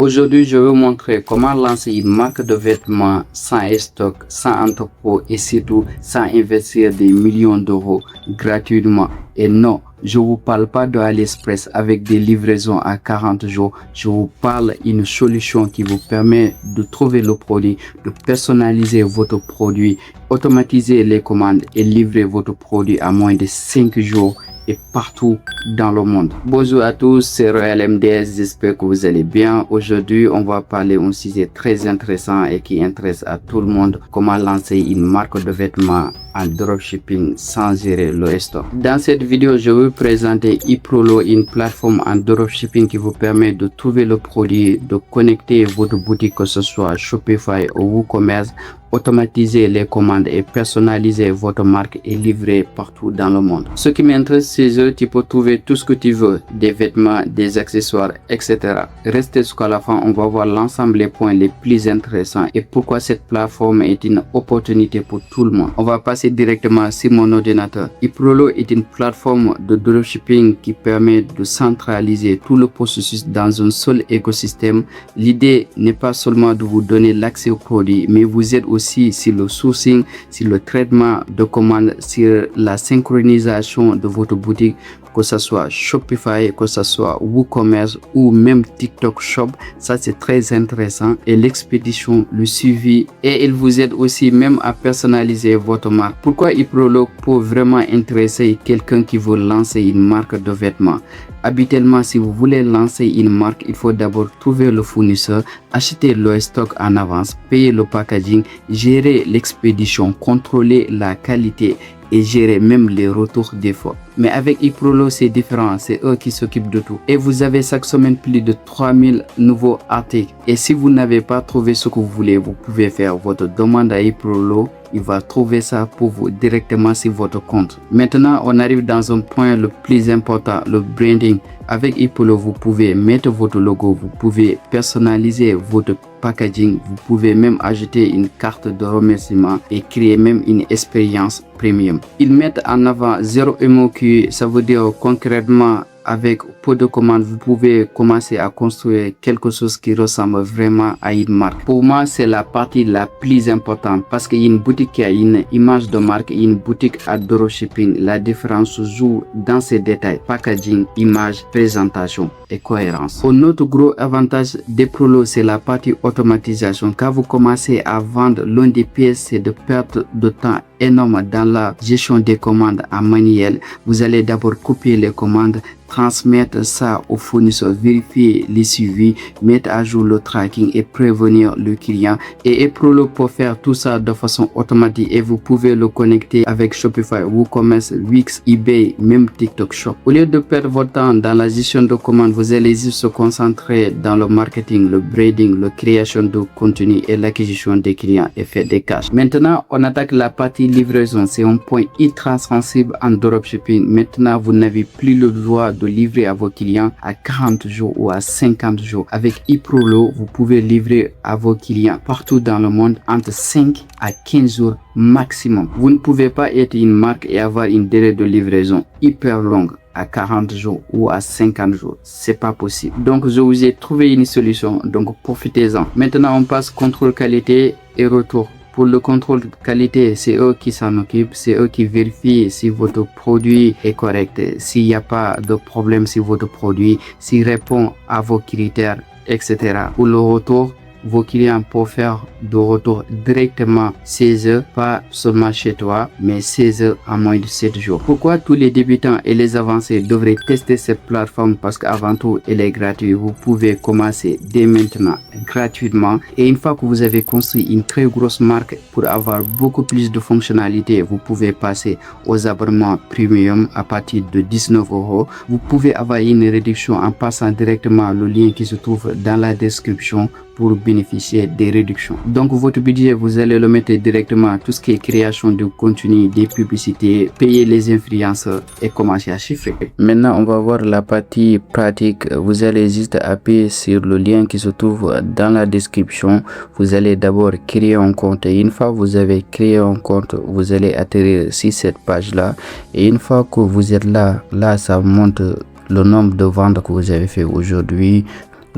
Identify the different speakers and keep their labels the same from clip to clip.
Speaker 1: Aujourd'hui, je vais vous montrer comment lancer une marque de vêtements sans stock, sans entrepôt et surtout sans investir des millions d'euros gratuitement. Et non, je vous parle pas de AliExpress avec des livraisons à 40 jours. Je vous parle d'une solution qui vous permet de trouver le produit, de personnaliser votre produit, automatiser les commandes et livrer votre produit à moins de 5 jours et partout dans le monde. Bonjour à tous, c'est Royal MDS, j'espère que vous allez bien. Aujourd'hui, on va parler d'un sujet très intéressant et qui intéresse à tout le monde, comment lancer une marque de vêtements en dropshipping sans gérer le stock. Dans cette vidéo, je vais vous présenter eProlo, une plateforme en dropshipping qui vous permet de trouver le produit, de connecter votre boutique, que ce soit Shopify ou WooCommerce, automatiser les commandes et personnaliser votre marque et livrer partout dans le monde. Ce qui m'intéresse, c'est que tu peux trouver tout ce que tu veux, des vêtements, des accessoires, etc. Restez jusqu'à la fin, on va voir l'ensemble des points les plus intéressants et pourquoi cette plateforme est une opportunité pour tout le monde. On va passer directement sur mon ordinateur. eProlo est une plateforme de dropshipping qui permet de centraliser tout le processus dans un seul écosystème. L'idée n'est pas seulement de vous donner l'accès au produit, mais vous aide aussi sur le sourcing, sur le traitement de commandes, sur la synchronisation de votre boutique, que ce soit Shopify, que ce soit WooCommerce ou même TikTok Shop. Ça, c'est très intéressant. Et l'expédition, le suivi, et il vous aide aussi même à personnaliser votre marque. Pourquoi eProlo peut vraiment intéresser quelqu'un qui veut lancer une marque de vêtements? Habituellement, si vous voulez lancer une marque, il faut d'abord trouver le fournisseur, acheter le stock en avance, payer le packaging, gérer l'expédition, contrôler la qualité et gérer même les retours défauts. Mais avec eProlo, c'est différent, c'est eux qui s'occupent de tout. Et vous avez chaque semaine plus de 3000 nouveaux articles. Et si vous n'avez pas trouvé ce que vous voulez, vous pouvez faire votre demande à eProlo. Il va trouver ça pour vous directement sur votre compte. Maintenant, on arrive dans un point le plus important, le branding. Avec eProlo, vous pouvez mettre votre logo, vous pouvez personnaliser votre packaging, vous pouvez même ajouter une carte de remerciement et créer même une expérience premium. Ils mettent en avant 0 MOQ, ça veut dire concrètement avec peu de commandes, vous pouvez commencer à construire quelque chose qui ressemble vraiment à une marque. Pour moi, c'est la partie la plus importante parce qu'une boutique qui a une image de marque et une boutique à dropshipping, la différence se joue dans ces détails: packaging, image, présentation et cohérence. Un autre gros avantage d'eProlo, c'est la partie automatisation. Quand vous commencez à vendre, l'une des pièces, c'est de perdre de temps énorme dans la gestion des commandes en manuel. Vous allez d'abord copier les commandes, transmettre ça au fournisseur, vérifier les suivis, mettre à jour le tracking et prévenir le client. Et eProlo peut faire tout ça de façon automatique et vous pouvez le connecter avec Shopify, WooCommerce, Wix, eBay, même TikTok Shop. Au lieu de perdre votre temps dans la gestion de commandes, vous allez juste se concentrer dans le marketing, le branding, la création de contenu et l'acquisition des clients et faire des cash. Maintenant, on attaque la partie livraison. C'est un point ultra sensible en dropshipping. Maintenant, vous n'avez plus le droit de livrer à vos clients à 40 jours ou à 50 jours. Avec eProlo, vous pouvez livrer à vos clients partout dans le monde entre 5 à 15 jours maximum. Vous ne pouvez pas être une marque et avoir une délai de livraison hyper longue à 40 jours ou à 50 jours. C'est pas possible. Donc, je vous ai trouvé une solution. Donc, profitez-en. Maintenant, on passe contrôle qualité et retour. Pour le contrôle de qualité, c'est eux qui s'en occupent, c'est eux qui vérifient si votre produit est correct, s'il n'y a pas de problème sur votre produit, s'il répond à vos critères, etc. Pour le retour, vos clients peuvent faire de retour directement 16 heures, pas seulement chez toi, mais 16 heures en moins de 7 jours. Pourquoi tous les débutants et les avancés devraient tester cette plateforme? Parce qu'avant tout, elle est gratuite. Vous pouvez commencer dès maintenant gratuitement. Et une fois que vous avez construit une très grosse marque, pour avoir beaucoup plus de fonctionnalités, vous pouvez passer aux abonnements premium à partir de 19 €. Vous pouvez avoir une réduction en passant directement le lien qui se trouve dans la description pour bénéficier des réductions. Donc votre budget, vous allez le mettre directement à tout ce qui est création de contenu, des publicités, payer les influenceurs et commencer à chiffrer. Maintenant, on va voir la partie pratique. Vous allez juste appuyer sur le lien qui se trouve dans la description. Vous allez d'abord créer un compte et une fois que vous avez créé un compte, vous allez atterrir sur cette page là et une fois que vous êtes là, ça montre le nombre de ventes que vous avez fait aujourd'hui,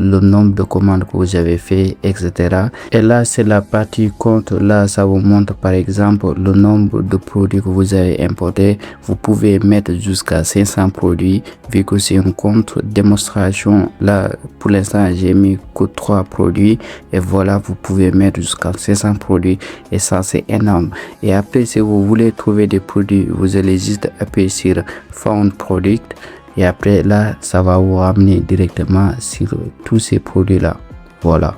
Speaker 1: le nombre de commandes que vous avez fait, etc. Et là, c'est la partie compte. Là, ça vous montre par exemple le nombre de produits que vous avez importés. Vous pouvez mettre jusqu'à 500 produits vu que c'est un compte démonstration. Là, pour l'instant, j'ai mis que 3 produits et voilà, vous pouvez mettre jusqu'à 500 produits et ça, c'est énorme. Et après, si vous voulez trouver des produits, vous allez juste appuyer sur Found Product. Et après là, ça va vous ramener directement sur tous ces produits là. Voilà,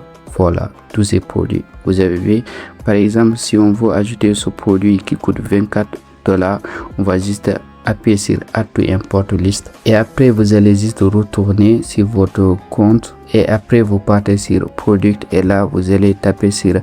Speaker 1: tous ces produits. Vous avez vu, par exemple, si on veut ajouter ce produit qui coûte $24, on va juste appuyer sur Add to Import List. Et après, vous allez juste retourner sur votre compte. Et après, vous partez sur Product. Et là, vous allez taper sur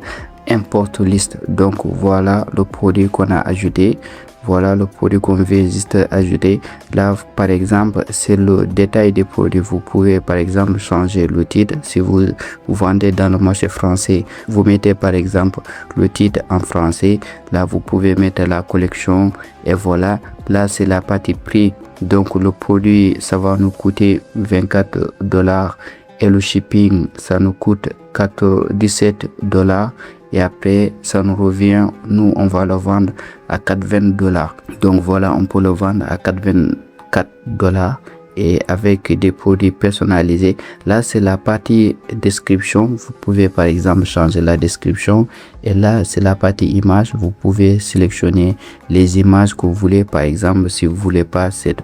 Speaker 1: Import List. Donc, voilà le produit qu'on a ajouté. Voilà le produit qu'on veut juste ajouter. Là, par exemple, c'est le détail des produits. Vous pouvez, par exemple, changer le titre. Si vous vendez dans le marché français, vous mettez, par exemple, le titre en français. Là, vous pouvez mettre la collection. Et voilà, là, c'est la partie prix. Donc, le produit, ça va nous coûter $24. Et le shipping, ça nous coûte $17. Et après, ça nous revient, nous, on va le vendre à $420. Donc voilà, on peut le vendre à $424 et avec des produits personnalisés. Là, c'est la partie description. Vous pouvez, par exemple, changer la description. Et là, c'est la partie image. Vous pouvez sélectionner les images que vous voulez. Par exemple, si vous voulez pas cette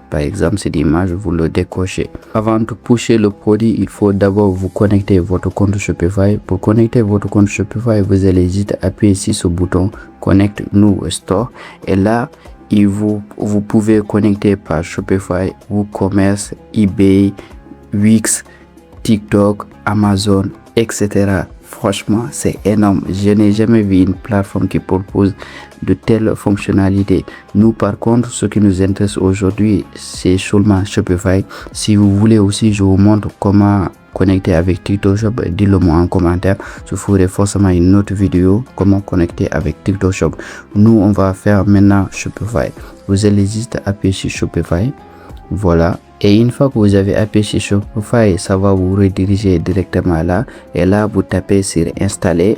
Speaker 1: image, vous le décochez. Avant de pusher le produit, il faut d'abord vous connecter votre compte Shopify. Pour connecter votre compte Shopify, vous allez juste appuyer sur ce bouton Connect New Store. Et là, vous pouvez connecter par Shopify, WooCommerce, eBay, Wix, TikTok, Amazon, etc. Franchement, c'est énorme. Je n'ai jamais vu une plateforme qui propose de telles fonctionnalités. Nous, par contre, ce qui nous intéresse aujourd'hui, c'est seulement Shopify. Si vous voulez aussi, je vous montre comment connecter avec TikTok Shop. Dites-le moi en commentaire. Je ferai forcément une autre vidéo comment connecter avec TikTok Shop. Nous, on va faire maintenant Shopify. Vous allez juste appuyer sur Shopify. Voilà. Et une fois que vous avez appuyé sur Shopify, ça va vous rediriger directement là. Et là, vous tapez sur Installer.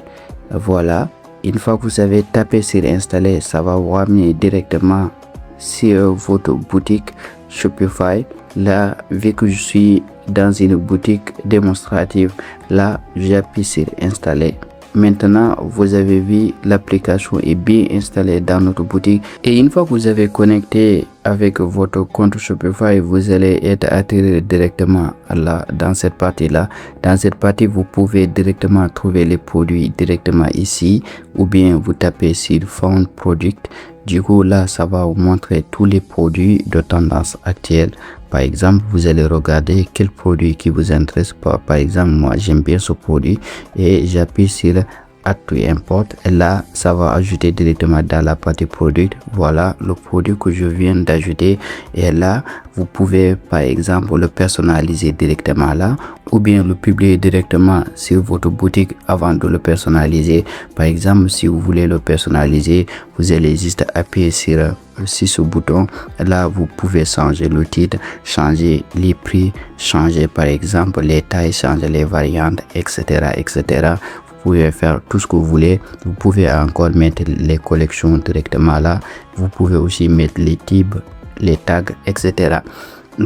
Speaker 1: Voilà. Une fois que vous avez tapé sur Installer, ça va vous ramener directement sur votre boutique Shopify. Là, vu que je suis dans une boutique démonstrative, là, j'appuie sur Installer. Maintenant, vous avez vu, l'application est bien installée dans notre boutique. Et une fois que vous avez connecté avec votre compte Shopify, vous allez être attiré directement là, dans cette partie-là. Dans cette partie, vous pouvez directement trouver les produits directement ici, ou bien vous tapez sur Found Product. Du coup, là, ça va vous montrer tous les produits de tendance actuelle. Par exemple, vous allez regarder quel produit qui vous intéresse. Par exemple, moi, j'aime bien ce produit et j'appuie sur Add to Import. Et là, ça va ajouter directement dans la partie produit. Voilà le produit que je viens d'ajouter. Et là, vous pouvez, par exemple, le personnaliser directement là, ou bien le publier directement sur votre boutique avant de le personnaliser. Par exemple, si vous voulez le personnaliser, vous allez juste appuyer sur ce bouton. Là, vous pouvez changer le titre, changer les prix, changer par exemple les tailles, changer les variantes, etc., etc. Vous pouvez faire tout ce que vous voulez. Vous pouvez encore mettre les collections directement là. Vous pouvez aussi mettre les types, les tags, etc.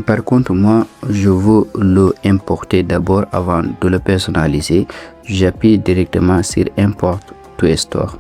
Speaker 1: Par contre, moi, je veux le importer d'abord avant de le personnaliser. J'appuie directement sur Import to Store.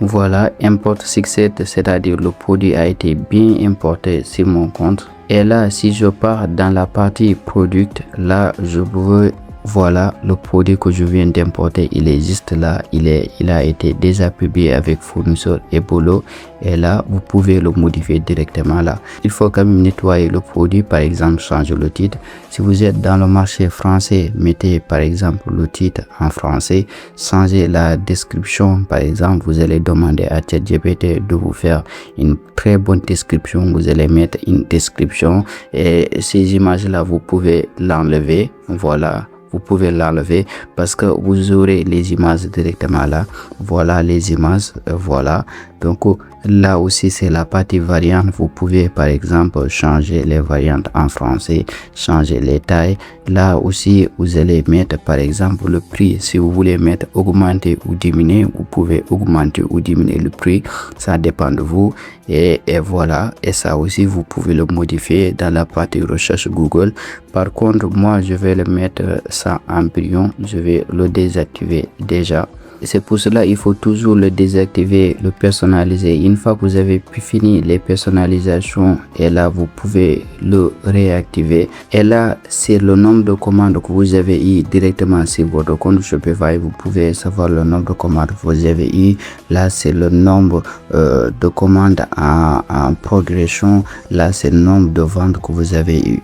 Speaker 1: Voilà, Import Success, c'est-à-dire le produit a été bien importé sur mon compte. Et là, si je pars dans la partie Product, là, je veux... Voilà, le produit que je viens d'importer, il est juste là. Il a été déjà publié avec fournisseur et boulot. Et là, vous pouvez le modifier directement là. Il faut quand même nettoyer le produit. Par exemple, changer le titre. Si vous êtes dans le marché français, mettez par exemple le titre en français. Changez la description. Par exemple, vous allez demander à ChatGPT de vous faire une très bonne description. Vous allez mettre une description. Et ces images-là, vous pouvez l'enlever. Voilà. Vous pouvez l'enlever parce que vous aurez les images directement là. Voilà les images. Voilà. Donc, Là aussi, c'est la partie variante. Vous pouvez par exemple changer les variantes en français, changer les tailles. Là aussi, vous allez mettre par exemple le prix. Si vous voulez mettre augmenter ou diminuer, vous pouvez augmenter ou diminuer le prix. Ça dépend de vous. Et voilà. Et ça aussi, vous pouvez le modifier dans la partie recherche Google. Par contre, moi, je vais le mettre ça en brouillon. Je vais le désactiver déjà. C'est pour cela il faut toujours le désactiver, le personnaliser. Une fois que vous avez fini les personnalisations, et là vous pouvez le réactiver. Et là c'est le nombre de commandes que vous avez eu directement sur votre compte Shopify. Vous pouvez savoir le nombre de commandes que vous avez eu. Là c'est le nombre de commandes en progression. Là c'est le nombre de ventes que vous avez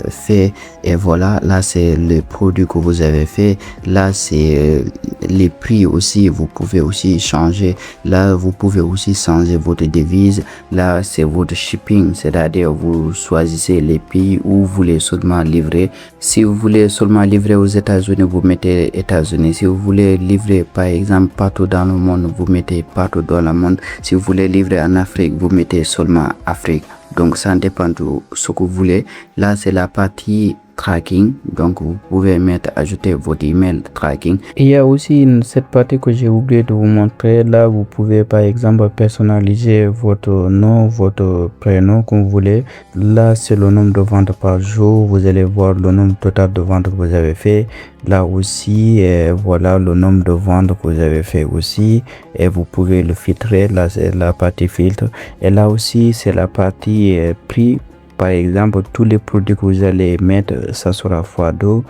Speaker 1: fait. Et voilà, là c'est les produits que vous avez fait. Là c'est les prix aussi. Vous pouvez aussi changer. Là vous pouvez aussi changer votre devise. Là c'est votre shipping, c'est-à-dire vous choisissez les pays où vous voulez seulement livrer. Si vous voulez seulement livrer aux États-Unis, vous mettez États-Unis. Si vous voulez livrer par exemple partout dans le monde, vous mettez partout dans le monde. Si vous voulez livrer en Afrique, vous mettez seulement Afrique. Donc ça dépend de ce que vous voulez. Là c'est la partie tracking, donc vous pouvez mettre ajouter votre email tracking. Et il y a aussi cette partie que j'ai oublié de vous montrer. Là vous pouvez par exemple personnaliser votre nom, votre prénom comme vous voulez. Là c'est le nombre de ventes par jour. Vous allez voir le nombre total de ventes que vous avez fait. Là aussi voilà le nombre de ventes que vous avez fait aussi, et vous pouvez le filtrer. Là c'est la partie filtre, et là aussi c'est la partie prix. Par exemple, tous les produits que vous allez mettre, ça sera x2.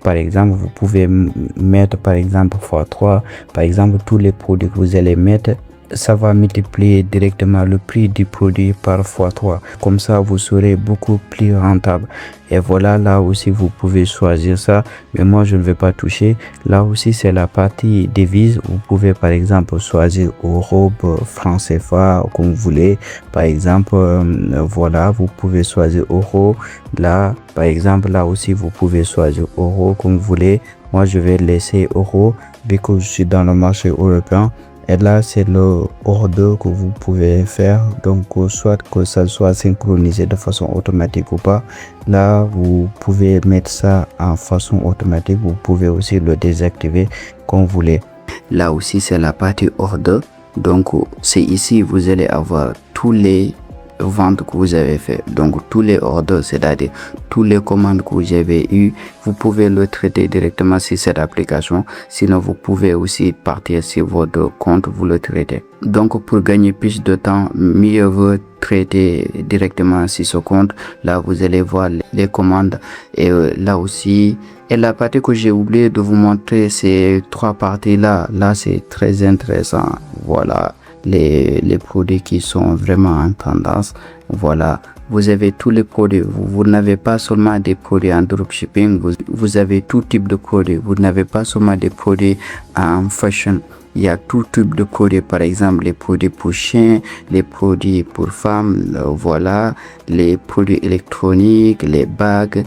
Speaker 1: Par exemple, vous pouvez mettre par exemple x3. Par exemple, tous les produits que vous allez mettre, ça va multiplier directement le prix du produit par x3. Comme ça, vous serez beaucoup plus rentable. Et voilà, là aussi, vous pouvez choisir ça. Mais moi, je ne vais pas toucher. Là aussi, c'est la partie devise. Vous pouvez, par exemple, choisir euro, franc CFA, comme vous voulez. Par exemple, voilà, vous pouvez choisir euro. Là, par exemple, là aussi, vous pouvez choisir euro, comme vous voulez. Moi, je vais laisser euro, vu que je suis dans le marché européen. Et là, c'est le order que vous pouvez faire. Donc, soit que ça soit synchronisé de façon automatique ou pas. Là, vous pouvez mettre ça en façon automatique. Vous pouvez aussi le désactiver comme vous voulez. Là aussi, c'est la partie order. Donc, c'est ici, vous allez avoir tous les ventes que vous avez fait, donc tous les ordres, c'est-à-dire tous les commandes que vous avez eu, vous pouvez le traiter directement sur cette application. Sinon vous pouvez aussi partir sur votre compte, vous le traitez. Donc pour gagner plus de temps, mieux vaut traiter directement sur ce compte. Là vous allez voir les commandes, et là aussi, et la partie que j'ai oublié de vous montrer, c'est trois parties là. Là c'est très intéressant. Voilà les produits qui sont vraiment en tendance. Voilà, vous avez tous les produits. Vous n'avez pas seulement des produits en dropshipping, vous avez tout type de produits. Vous n'avez pas seulement des produits en fashion. Il y a tout type de produits, par exemple les produits pour chiens, les produits pour femmes, voilà, les produits électroniques, les bagues,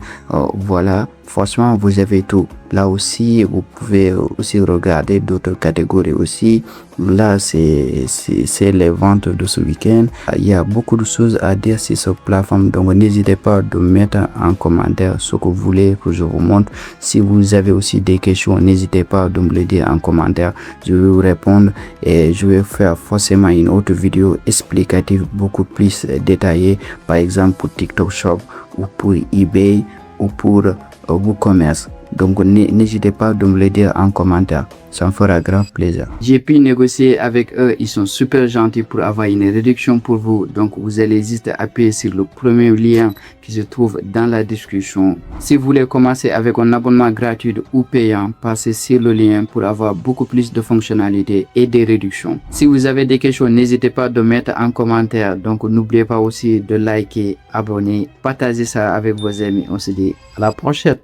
Speaker 1: voilà. Franchement, vous avez tout. Là aussi, vous pouvez aussi regarder d'autres catégories aussi. Là, c'est les ventes de ce week-end. Il y a beaucoup de choses à dire sur cette plateforme. Donc, n'hésitez pas de mettre en commentaire ce que vous voulez que je vous montre. Si vous avez aussi des questions, n'hésitez pas de me le dire en commentaire. Je vais vous répondre, et je vais faire forcément une autre vidéo explicative beaucoup plus détaillée. Par exemple, pour TikTok Shop ou pour eBay ou pour WooCommerce. Donc n'hésitez pas de me le dire en commentaire, ça me fera grave plaisir. J'ai pu négocier avec eux, ils sont super gentils pour avoir une réduction pour vous. Donc vous allez juste appuyer sur le premier lien qui se trouve dans la description. Si vous voulez commencer avec un abonnement gratuit ou payant, passez sur le lien pour avoir beaucoup plus de fonctionnalités et des réductions. Si vous avez des questions, n'hésitez pas de mettre en commentaire. Donc n'oubliez pas aussi de liker, abonner, partager ça avec vos amis. On se dit à la prochaine.